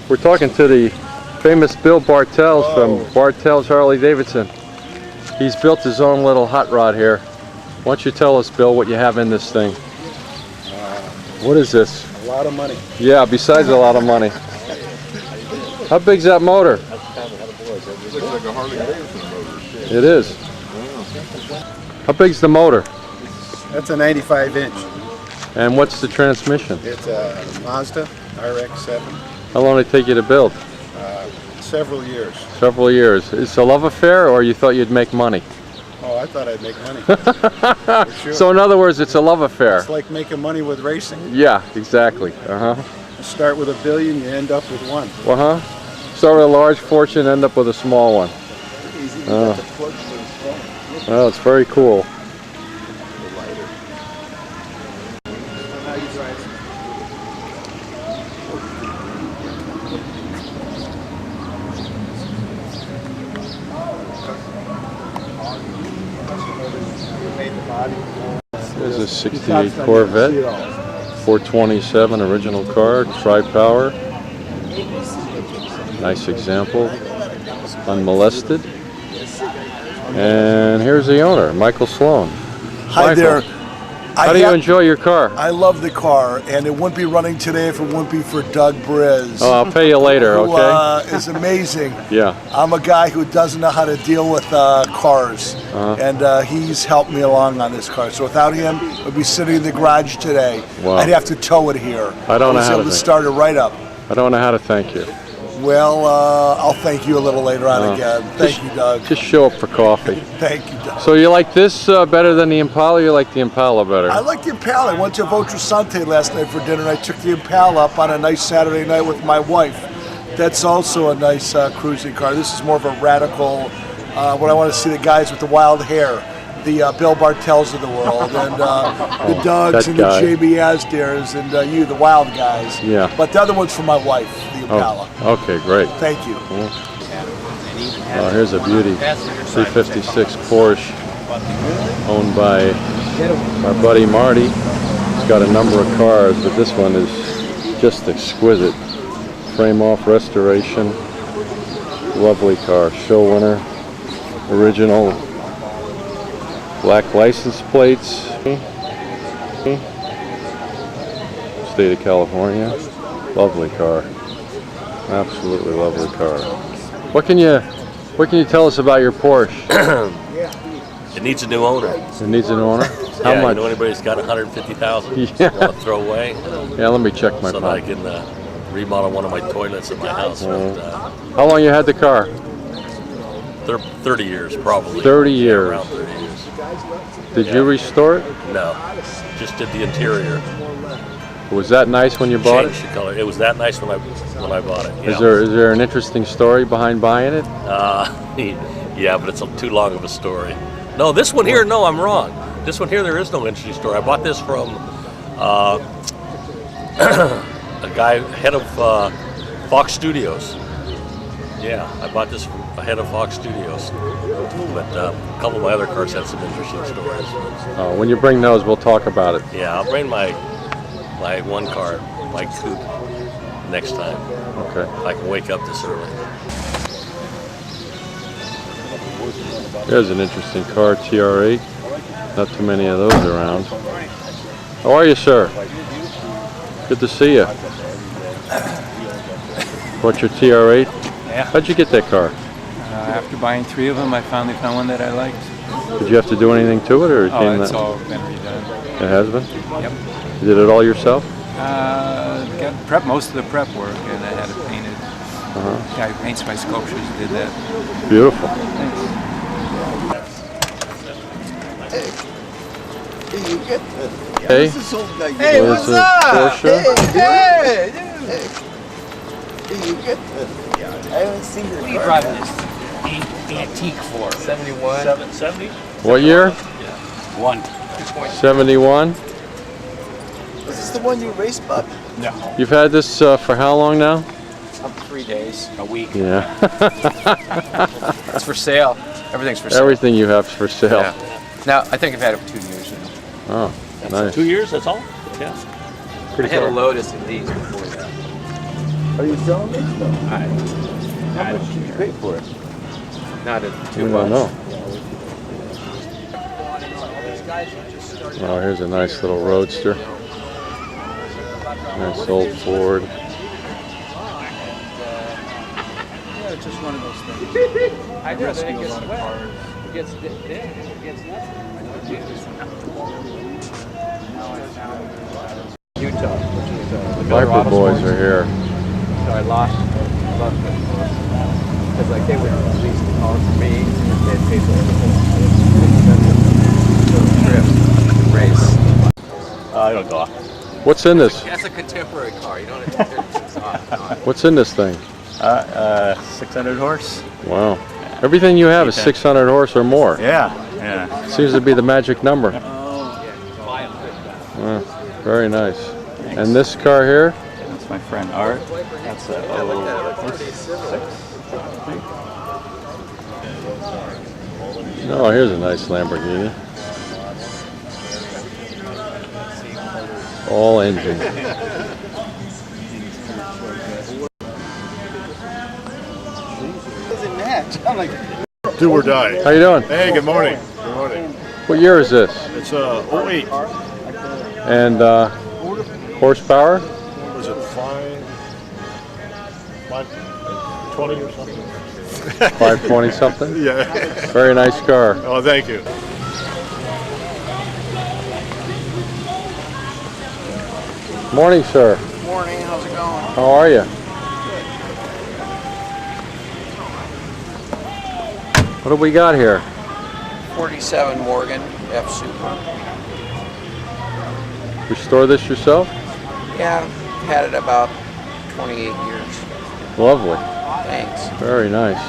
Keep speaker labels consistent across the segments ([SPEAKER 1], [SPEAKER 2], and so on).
[SPEAKER 1] We're talking to the famous Bill Bartels from Bartels Harley Davidson. He's built his own little hot rod here. Why don't you tell us, Bill, what you have in this thing? What is this?
[SPEAKER 2] A lot of money.
[SPEAKER 1] Yeah, besides a lot of money. How big's that motor?
[SPEAKER 3] Looks like a Harley Davidson motor.
[SPEAKER 1] It is. How big's the motor?
[SPEAKER 2] That's a 95-inch.
[SPEAKER 1] And what's the transmission?
[SPEAKER 2] It's a Mazda RX-7.
[SPEAKER 1] How long did it take you to build?
[SPEAKER 2] Several years.
[SPEAKER 1] Several years. It's a love affair, or you thought you'd make money?
[SPEAKER 2] Oh, I thought I'd make money. For sure.
[SPEAKER 1] So in other words, it's a love affair.
[SPEAKER 2] It's like making money with racing.
[SPEAKER 1] Yeah, exactly. You
[SPEAKER 2] start with $1 billion, you end up with one.
[SPEAKER 1] Start with a large fortune, end up with a small one. Well, it's very cool. There's a 68 Corvette, 427 original car, tri-power. Nice example, unmolested. And here's the owner, Michael Sloan.
[SPEAKER 4] Hi
[SPEAKER 1] Michael,
[SPEAKER 4] there.
[SPEAKER 1] How do you enjoy your car?
[SPEAKER 4] I love the car, and it wouldn't be running today if it wouldn't be for Doug Briz.
[SPEAKER 1] Oh, I'll pay you later, okay?
[SPEAKER 4] Who is amazing.
[SPEAKER 1] Yeah.
[SPEAKER 4] I'm a guy who doesn't know how to deal with cars, and he's helped me along on this car. So without him, I'd be sitting in the garage today.
[SPEAKER 1] Wow.
[SPEAKER 4] I'd have to tow it here.
[SPEAKER 1] I don't know
[SPEAKER 4] was
[SPEAKER 1] how
[SPEAKER 4] able
[SPEAKER 1] to
[SPEAKER 4] to start it right up.
[SPEAKER 1] I don't know how to thank you.
[SPEAKER 4] Well, I'll thank you a little later on again. Thank you, Doug.
[SPEAKER 1] Just show up for coffee.
[SPEAKER 4] Thank you, Doug.
[SPEAKER 1] So you like this better than the Impala, or you like the Impala better?
[SPEAKER 4] I like the Impala. I went to Votrasante last night for dinner, and I took the Impala up on a nice Saturday night with my wife. That's also a nice cruising car. This is more of a radical, when I want to see the guys with the wild hair, the Bill Bartels of the world, and the Dougs and the JB Asdares, and you, the wild guys.
[SPEAKER 1] Yeah.
[SPEAKER 4] But the other one's for my wife, the Impala.
[SPEAKER 1] Oh, okay, great.
[SPEAKER 4] Thank you.
[SPEAKER 1] Cool. Here's a beauty, 356 Porsche, owned by our buddy Marty. He's got a number of cars, but this one is just exquisite. Frame off restoration, lovely car, show winner, original black license plates, state of California. Lovely car, absolutely lovely car. What can you tell us about your Porsche?
[SPEAKER 5] It needs a new owner.
[SPEAKER 1] It needs a new owner? How much?
[SPEAKER 5] You know anybody's got 150,000
[SPEAKER 1] Yeah.
[SPEAKER 5] want to throw away?
[SPEAKER 1] Yeah, let me check my
[SPEAKER 5] so that I can remodel one of my toilets in my house.
[SPEAKER 1] How long you had the car?
[SPEAKER 5] 30 years, probably.
[SPEAKER 1] 30 years.
[SPEAKER 5] Around 30 years.
[SPEAKER 1] Did you restore it?
[SPEAKER 5] No, just did the interior.
[SPEAKER 1] Was that nice when you bought
[SPEAKER 5] Changed the color. It was that nice when I bought it.
[SPEAKER 1] Is there an interesting story behind buying it?
[SPEAKER 5] Yeah, but it's too long of a story. No, this one here, no, I'm wrong. This one here, there is no interesting story. I bought this from a guy, head of Fox Studios. Yeah, I bought this from a head of Fox Studios. But a couple of my other cars had some interesting stories.
[SPEAKER 1] When you bring those, we'll talk about it.
[SPEAKER 5] Yeah, I'll bring my one car, my coupe, next time.
[SPEAKER 1] Okay.
[SPEAKER 5] I can wake up this early.
[SPEAKER 1] There's an interesting car, TR8. Not too many of those around. How are you, sir? Good to see you. What's your TR8?
[SPEAKER 6] Yeah.
[SPEAKER 1] How'd you get that car?
[SPEAKER 6] After buying 3 of them, I finally found one that I liked.
[SPEAKER 1] Did you have to do anything to it, or it came
[SPEAKER 6] It's
[SPEAKER 1] that?
[SPEAKER 6] all been redone.
[SPEAKER 1] It has been?
[SPEAKER 6] Yep.
[SPEAKER 1] You did it all yourself?
[SPEAKER 6] Got most of the prep work, and I had it painted. Guy who paints my sculptures did that.
[SPEAKER 1] Beautiful.
[SPEAKER 6] Thanks.
[SPEAKER 1] Hey.
[SPEAKER 7] Hey, what's up?
[SPEAKER 1] Porsche?
[SPEAKER 7] Hey, dude. I haven't seen your car.
[SPEAKER 8] What are you driving this antique for?
[SPEAKER 7] 71.
[SPEAKER 5] 770?
[SPEAKER 1] What year?
[SPEAKER 8] 1.
[SPEAKER 1] 71.
[SPEAKER 7] Is this the one you raced, Bob?
[SPEAKER 8] No.
[SPEAKER 1] You've had this for how long now?
[SPEAKER 8] 3 days. A week.
[SPEAKER 1] Yeah.
[SPEAKER 8] It's for sale. Everything's for sale.
[SPEAKER 1] Everything you have's for sale.
[SPEAKER 8] Yeah. Now, I think I've had it for 2 years now.
[SPEAKER 1] Oh, nice.
[SPEAKER 5] 2 years, that's all? Yeah.
[SPEAKER 8] I had a Lotus in these before that.
[SPEAKER 3] Are you selling it?
[SPEAKER 8] How much did you pay for it? Not at
[SPEAKER 1] We don't know. Oh, here's a nice little roadster. Nice old Ford.
[SPEAKER 6] Yeah, it's just one of those things.
[SPEAKER 8] I know that it
[SPEAKER 6] Rescues
[SPEAKER 8] gets
[SPEAKER 6] on
[SPEAKER 8] wet.
[SPEAKER 6] cars.
[SPEAKER 8] It gets dead. It gets nothing. Utah, which is the Miller
[SPEAKER 1] Viper
[SPEAKER 8] Auto
[SPEAKER 1] boys
[SPEAKER 8] Sports.
[SPEAKER 1] are here.
[SPEAKER 8] So I lost it. Because like they would lease the car for me and they'd pay for everything. So the trip, the race.
[SPEAKER 5] I don't go.
[SPEAKER 1] What's in this?
[SPEAKER 8] That's a contemporary car. You don't have to turn things off.
[SPEAKER 1] What's in this thing?
[SPEAKER 9] 600 horse.
[SPEAKER 1] Wow. Everything you have is 600 horse or more.
[SPEAKER 9] Yeah, yeah.
[SPEAKER 1] Seems to be the magic number. Very nice. And this car here?
[SPEAKER 9] That's my friend Art. That's a 06.
[SPEAKER 1] Oh, here's a nice Lamborghini. All engine.
[SPEAKER 7] Doesn't match. I'm like,
[SPEAKER 3] Do or die.
[SPEAKER 1] How you doing?
[SPEAKER 3] Hey, good morning. Good morning.
[SPEAKER 1] What year is this?
[SPEAKER 3] It's 08.
[SPEAKER 1] And horsepower?
[SPEAKER 3] Was it 520 or something?
[SPEAKER 1] 520 something?
[SPEAKER 3] Yeah.
[SPEAKER 1] Very nice car.
[SPEAKER 3] Oh, thank you.
[SPEAKER 1] Morning, sir.
[SPEAKER 7] morning, how's it going?
[SPEAKER 1] How are you? What do we got here?
[SPEAKER 7] 47 Morgan, F Super.
[SPEAKER 1] You store this yourself?
[SPEAKER 7] Yeah, had it about 28 years.
[SPEAKER 1] Lovely.
[SPEAKER 7] Thanks.
[SPEAKER 1] Very nice.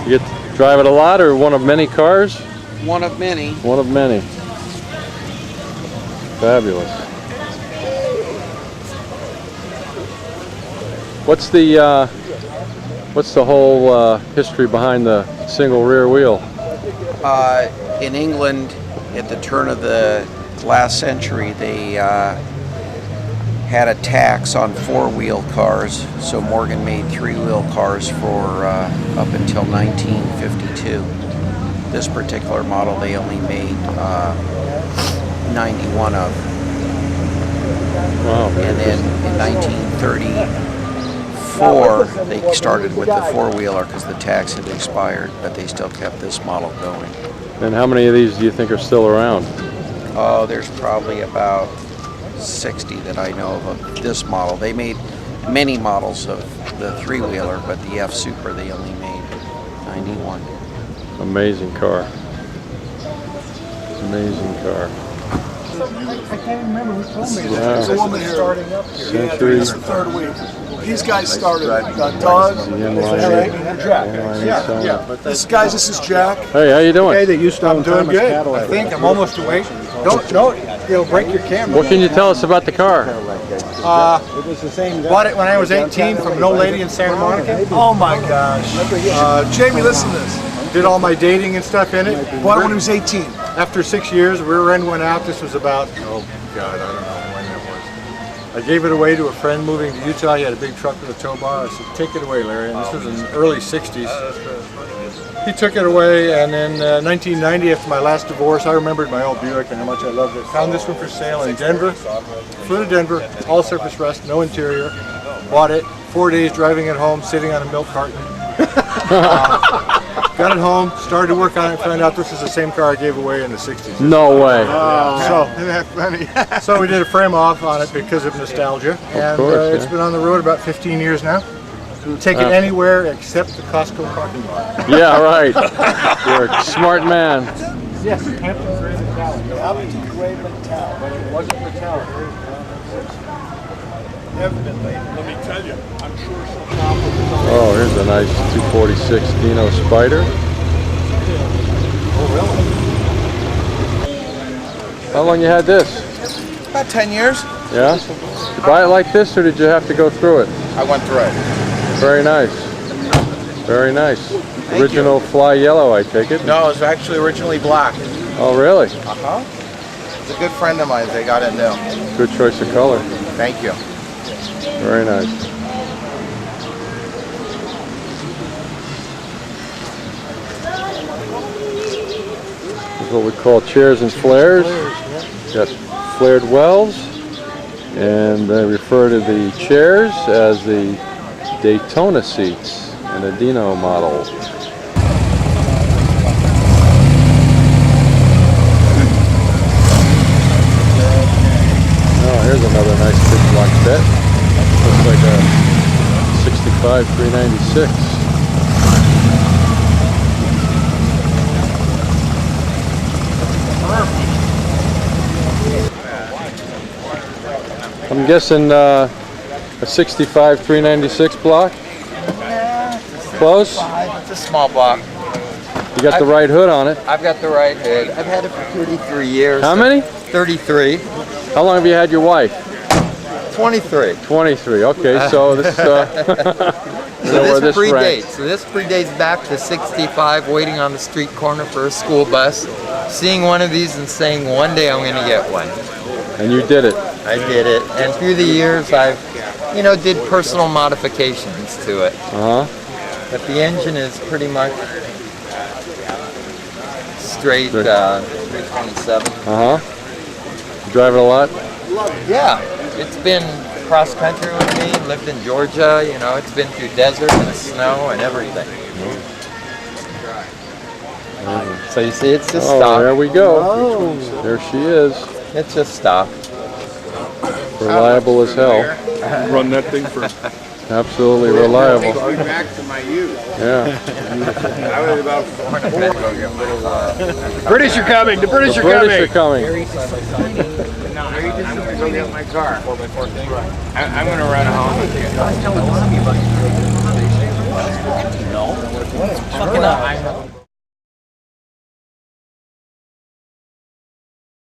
[SPEAKER 1] You get to drive it a lot or one of many cars?
[SPEAKER 7] One of many.
[SPEAKER 1] One of many. Fabulous. What's the whole history behind the single rear wheel?
[SPEAKER 7] In England, at the turn of the last century, they had a tax on four-wheel cars, so Morgan made three-wheel cars for up until 1952. This particular model they only made 91 of.
[SPEAKER 1] Wow.
[SPEAKER 7] And then in 1934, they started with the four-wheeler because the tax had expired, but they still kept this model going.
[SPEAKER 1] And how many of these do you think are still around?
[SPEAKER 7] Oh, there's probably about 60 that I know of this model. They made many models of the three-wheeler, but the F Super they only made 91.
[SPEAKER 1] Amazing car. Amazing car.
[SPEAKER 2] I can't remember who told me
[SPEAKER 1] Wow.
[SPEAKER 4] There's a woman here.
[SPEAKER 1] Century.
[SPEAKER 4] It's the third week. These guys started. Doug, this is Jack.
[SPEAKER 1] Hey, how you doing?
[SPEAKER 2] They used to own
[SPEAKER 3] doing
[SPEAKER 2] Thomas
[SPEAKER 3] good.
[SPEAKER 2] Cadillac.
[SPEAKER 3] I think I'm almost awake. Don't, it'll break your camera.
[SPEAKER 1] What can you tell us about the car?
[SPEAKER 2] It was the same guy.
[SPEAKER 3] Bought it when I was 18 from an old lady in Santa Monica.
[SPEAKER 4] Oh my gosh. Jamie, listen to this.
[SPEAKER 3] Did all my dating and stuff in it.
[SPEAKER 4] Bought it when he was 18.
[SPEAKER 3] After 6 years, rear end went out. This was about, oh God, I don't know when that was. I gave it away to a friend moving to Utah. He had a big truck with a tow bar. I said, take it away, Larry. And this was in the early 60s. He took it away, and in 1990, after my last divorce, I remembered my old Buick and how much I loved it. Found this one for sale in Denver. Flew to Denver, all surface rust, no interior. Bought it, 4 days driving it home, sitting on a milk carton. Got it home, started to work on it, found out this is the same car I gave away in the 60s.
[SPEAKER 1] No way.
[SPEAKER 3] So we did a frame off on it because of nostalgia. And
[SPEAKER 1] course,
[SPEAKER 3] it's been on the road about 15 years now. Take it anywhere except the Costco parking lot.
[SPEAKER 1] Yeah, right. You're a smart man.
[SPEAKER 3] Yes, Hampton Gray Metallic.
[SPEAKER 4] Hampton Gray Metallic.
[SPEAKER 3] But it wasn't metallic. Never been late. Let me tell you, I'm sure
[SPEAKER 1] Oh, here's a nice 246 Dino Spider. How long you had this?
[SPEAKER 7] About 10 years.
[SPEAKER 1] Yeah? Did you buy it like this or did you have to go through it?
[SPEAKER 7] I went through it.
[SPEAKER 1] Very nice. Very nice. Original fly yellow, I take it?
[SPEAKER 7] No, it was actually originally black.
[SPEAKER 1] Oh, really?
[SPEAKER 7] It's a good friend of mine. They got it new.
[SPEAKER 1] Good choice of color.
[SPEAKER 7] Thank you.
[SPEAKER 1] Very nice. This is what we call chairs and flares. Got flared wells, and they refer to the chairs as the Daytona seats in a Dino model. Oh, here's another nice big block set. Looks like a 65 396. I'm guessing a 65 396 block? Close?
[SPEAKER 8] It's a small block.
[SPEAKER 1] You got the right hood on it.
[SPEAKER 8] I've got the right hood. I've had it for 33 years.
[SPEAKER 1] How many?
[SPEAKER 8] 33.
[SPEAKER 1] How long have you had your wife?
[SPEAKER 8] 23.
[SPEAKER 1] 23. Okay, so this
[SPEAKER 8] So
[SPEAKER 1] where
[SPEAKER 8] this
[SPEAKER 1] this
[SPEAKER 8] predates.
[SPEAKER 1] ranks.
[SPEAKER 8] So this predates back to 65, waiting on the street corner for a school bus, seeing one of these and saying, one day I'm going to get one.
[SPEAKER 1] And you did it.
[SPEAKER 8] I did it, and through the years I've, did personal modifications to it. But the engine is pretty much straight 327.
[SPEAKER 1] You drive it a lot?
[SPEAKER 8] Yeah, it's been cross country with me. Lived in Georgia. It's been through desert and snow and everything. So you see, it's just stock.
[SPEAKER 1] There we go. There she is.
[SPEAKER 8] It's just stock.
[SPEAKER 1] Reliable as hell.
[SPEAKER 10] Run that thing for
[SPEAKER 1] Absolutely reliable.
[SPEAKER 10] Going back to my youth.
[SPEAKER 1] Yeah.
[SPEAKER 10] I was about 4. The British are coming. The British are coming.
[SPEAKER 1] British are coming.
[SPEAKER 10] I'm going to go get my car. I'm going to run home with you.
[SPEAKER 8] Fucking up.